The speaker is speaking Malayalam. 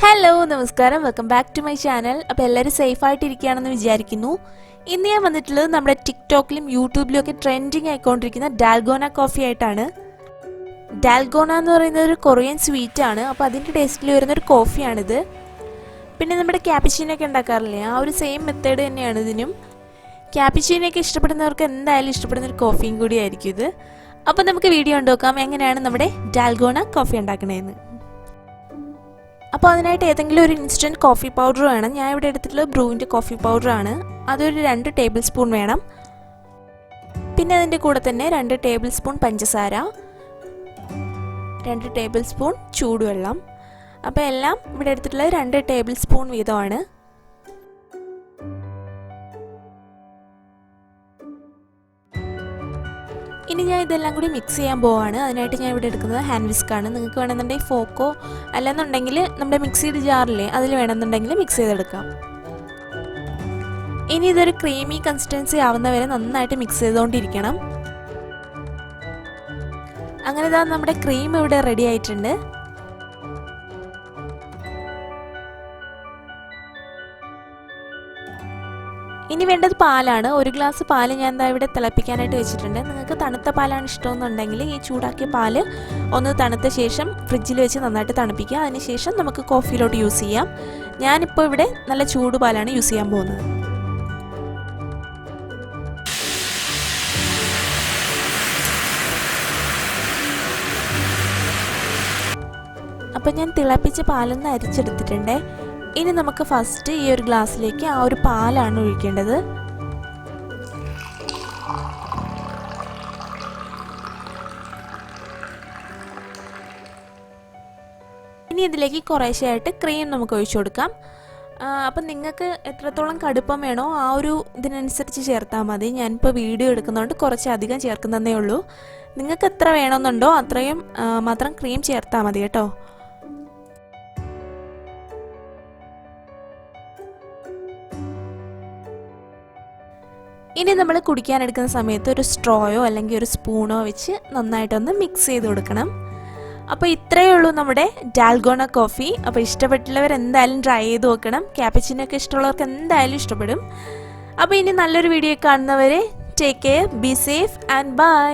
ഹലോ നമസ്കാരം welcome back to my channel. അപ്പോൾ എല്ലാവരും സേഫായിട്ട് ഇരിക്കുകയാണെന്ന് വിചാരിക്കുന്നു. ഇന്ന് ഞാൻ വന്നിട്ടുള്ളത് നമ്മുടെ ടിക്ടോക്കിലും യൂട്യൂബിലും ഒക്കെ ട്രെൻഡിങ് ആയിക്കൊണ്ടിരിക്കുന്ന ഡാൽഗോന കോഫി ആയിട്ടാണ്. ഡാൽഗോന എന്ന് പറയുന്നത് ഒരു കൊറിയൻ സ്വീറ്റാണ്. അപ്പോൾ അതിൻ്റെ ടേസ്റ്റിൽ വരുന്നൊരു കോഫിയാണിത്. പിന്നെ നമ്മുടെ ക്യാപ്പിച്ചീനൊക്കെ ഉണ്ടാക്കാറില്ലേ, ആ ഒരു സെയിം മെത്തേഡ് തന്നെയാണ് ഇതിനും. ക്യാപ്പിച്ചീനൊക്കെ ഇഷ്ടപ്പെടുന്നവർക്ക് എന്തായാലും ഇഷ്ടപ്പെടുന്ന ഒരു കോഫിയും കൂടി ആയിരിക്കും ഇത്. അപ്പോൾ നമുക്ക് വീഡിയോ ഉണ്ടാക്കാം എങ്ങനെയാണ് നമ്മുടെ ഡാൽഗോന കോഫി ഉണ്ടാക്കണതെന്ന്. അപ്പോൾ അതിനായിട്ട് ഏതെങ്കിലും ഒരു ഇൻസ്റ്റൻറ്റ് കോഫി പൗഡർ വേണം. ഞാൻ ഇവിടെ എടുത്തിട്ടുള്ളത് ബ്രൂവിൻ്റെ കോഫി പൗഡറാണ്. അതൊരു 2 ടേബിൾ സ്പൂൺ വേണം. പിന്നെ അതിൻ്റെ കൂടെ തന്നെ 2 ടേബിൾ സ്പൂൺ പഞ്ചസാര, 2 ടേബിൾ സ്പൂൺ ചൂടുവെള്ളം. അപ്പോൾ എല്ലാം ഇവിടെ എടുത്തിട്ടുള്ളത് 2 ടേബിൾ സ്പൂൺ വീതമാണ്. ഇനി ഞാൻ ഇതെല്ലാം കൂടി മിക്സ് ചെയ്യാൻ പോവാണ്. അതിനായിട്ട് ഞാൻ ഇവിടെ എടുക്കുന്നത് ഹാൻഡ് വിസ്ക്കാണ്. നിങ്ങൾക്ക് വേണമെന്നുണ്ടെങ്കിൽ ഫോക്കോ അല്ലെന്നുണ്ടെങ്കിൽ നമ്മുടെ മിക്സിയുടെ ജാറില്ലേ അതിൽ വേണമെന്നുണ്ടെങ്കിൽ മിക്സ് ചെയ്തെടുക്കാം. ഇനി ഇതൊരു ക്രീമി കൺസിസ്റ്റൻസി ആവുന്നവരെ നന്നായിട്ട് മിക്സ് ചെയ്തുകൊണ്ടിരിക്കണം. അങ്ങനെ ഇതാ നമ്മുടെ ക്രീം ഇവിടെ റെഡി ആയിട്ടുണ്ട്. ഇനി വേണ്ടത് പാലാണ്. 1 ഗ്ലാസ് പാല് ഞാൻ എന്താ ഇവിടെ തിളപ്പിക്കാനായിട്ട് വെച്ചിട്ടുണ്ട്. നിങ്ങൾക്ക് തണുത്ത പാലാണ് ഇഷ്ടമെന്നുണ്ടെങ്കിൽ ഈ ചൂടാക്കിയ പാല് ഒന്ന് തണുത്ത ശേഷം ഫ്രിഡ്ജിൽ വെച്ച് നന്നായിട്ട് തണുപ്പിക്കുക. അതിനുശേഷം നമുക്ക് കോഫിയിലോട്ട് യൂസ് ചെയ്യാം. ഞാനിപ്പോൾ ഇവിടെ നല്ല ചൂട് പാലാണ് യൂസ് ചെയ്യാൻ പോകുന്നത്. അപ്പം ഞാൻ തിളപ്പിച്ച പാലൊന്ന് അരിച്ചെടുത്തിട്ടുണ്ട്. ഇനി നമുക്ക് ഫസ്റ്റ് ഈ ഒരു ഗ്ലാസ്സിലേക്ക് ആ ഒരു പാലാണ് ഒഴിക്കേണ്ടത്. ഇനി ഇതിലേക്ക് കുറേശ്ശെയായിട്ട് ക്രീം നമുക്ക് ഒഴിച്ചു കൊടുക്കാം. അപ്പം നിങ്ങൾക്ക് എത്രത്തോളം കടുപ്പം വേണോ ആ ഒരു ഇതിനനുസരിച്ച് ചേർത്താൽ മതി. ഞാനിപ്പോൾ വീഡിയോ എടുക്കുന്നതുകൊണ്ട് കുറച്ച് അധികം ചേർക്കുന്നതേ ഉള്ളൂ. നിങ്ങൾക്ക് എത്ര വേണമെന്നുണ്ടോ അത്രയും മാത്രം ക്രീം ചേർത്താൽ മതി കേട്ടോ. ഇനി നമ്മൾ കുടിക്കാനെടുക്കുന്ന സമയത്ത് ഒരു സ്ട്രോയോ അല്ലെങ്കിൽ ഒരു സ്പൂണോ വെച്ച് നന്നായിട്ടൊന്ന് മിക്സ് ചെയ്ത് കൊടുക്കണം. അപ്പോൾ ഇത്രയേ ഉള്ളൂ നമ്മുടെ ഡാൽഗോന കോഫി. അപ്പോൾ ഇഷ്ടപ്പെട്ടുള്ളവർ എന്തായാലും ട്രൈ ചെയ്ത് നോക്കണം. ക്യാപ്പച്ചിനൊക്കെ ഇഷ്ടമുള്ളവർക്ക് എന്തായാലും ഇഷ്ടപ്പെടും. അപ്പോൾ ഇനി നല്ലൊരു വീഡിയോ കാണുന്നവരെ take care, be safe and by.